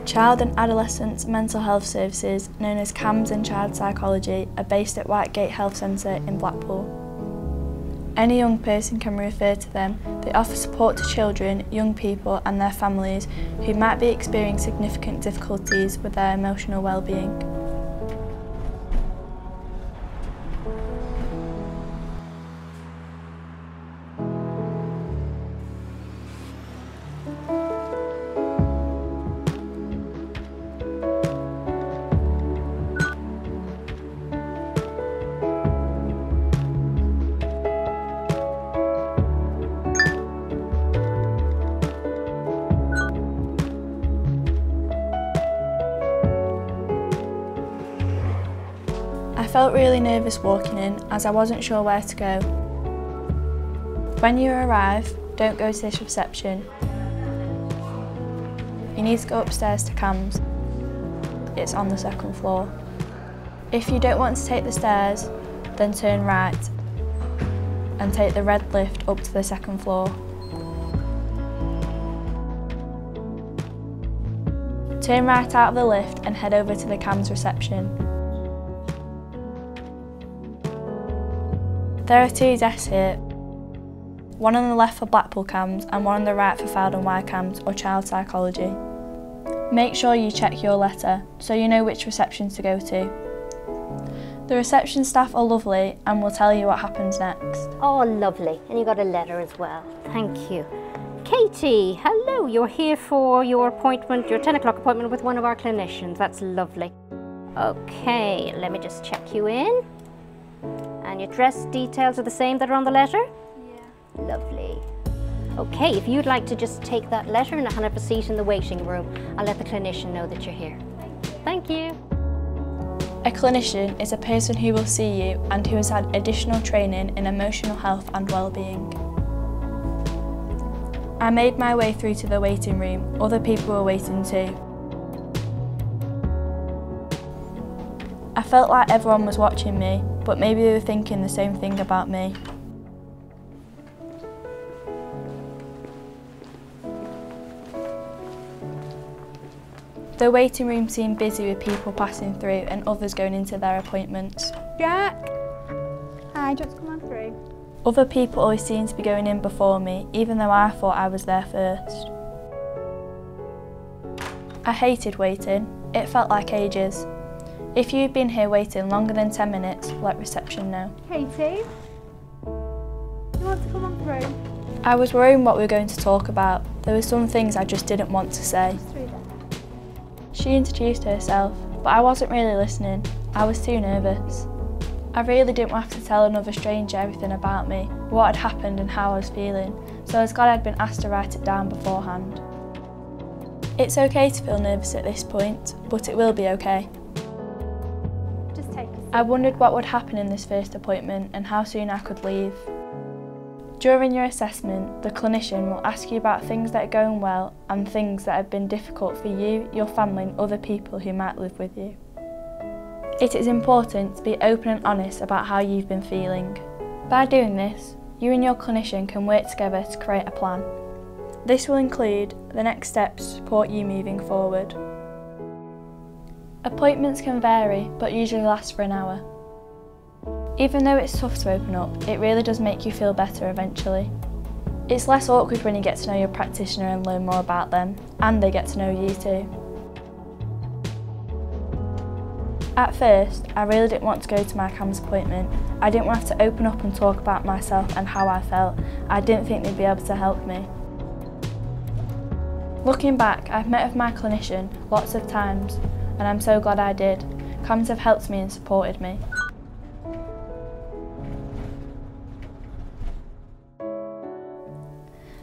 Child and Adolescent Mental Health Services, known as CAMHS and Child Psychology, are based at Whitegate Health Centre in Blackpool. Any young person can refer to them. They offer support to children, young people and their families who might be experiencing significant difficulties with their emotional well-being. I felt really nervous walking in as I wasn't sure where to go. When you arrive, don't go to this reception. You need to go upstairs to CAMHS. It's on the second floor. If you don't want to take the stairs, then turn right and take the red lift up to the second floor. Turn right out of the lift and head over to the CAMHS reception. There are two desks here, one on the left for Blackpool CAMHS and one on the right for Fowden CAMHS or Child Psychology. Make sure you check your letter so you know which receptions to go to. The reception staff are lovely and will tell you what happens next. Oh, lovely. And you got a letter as well. Thank you. Katie, hello. You're here for your appointment, your 10 o'clock appointment with one of our clinicians. That's lovely. Okay, let me just check you in. And your address details are the same that are on the letter? Yeah. Lovely. Okay, if you'd like to just take that letter and have a seat in the waiting room, I'll let the clinician know that you're here. Thank you. A clinician is a person who will see you and who has had additional training in emotional health and well-being. I made my way through to the waiting room. Other people were waiting too. I felt like everyone was watching me, but maybe they were thinking the same thing about me. The waiting room seemed busy with people passing through and others going into their appointments. Jack! Hi, do you want to come on through? Other people always seemed to be going in before me, even though I thought I was there first. I hated waiting. It felt like ages. If you'd been here waiting longer than 10 minutes, let reception know. Katie? You want to come on through? I was worrying what we were going to talk about. There were some things I just didn't want to say. She introduced herself, but I wasn't really listening. I was too nervous. I really didn't have to tell another stranger everything about me, what had happened and how I was feeling, so I was glad I'd been asked to write it down beforehand. It's okay to feel nervous at this point, but it will be okay. I wondered what would happen in this first appointment and how soon I could leave. During your assessment, the clinician will ask you about things that are going well and things that have been difficult for you, your family and other people who might live with you. It is important to be open and honest about how you've been feeling. By doing this, you and your clinician can work together to create a plan. This will include the next steps to support you moving forward. Appointments can vary, but usually last for an hour. Even though it's tough to open up, it really does make you feel better eventually. It's less awkward when you get to know your practitioner and learn more about them, and they get to know you too. At first, I really didn't want to go to my CAMHS appointment. I didn't want to have to open up and talk about myself and how I felt. I didn't think they'd be able to help me. Looking back, I've met with my clinician lots of times, and I'm so glad I did. CAMHS have helped me and supported me.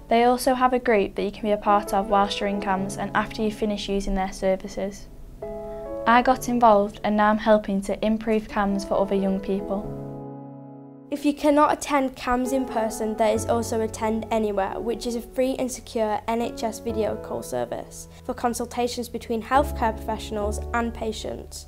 They also have a group that you can be a part of whilst you're in CAMHS and after you finish using their services. I got involved and now I'm helping to improve CAMHS for other young people. If you cannot attend CAMHS in person, there is also Attend Anywhere, which is a free and secure NHS video call service for consultations between healthcare professionals and patients.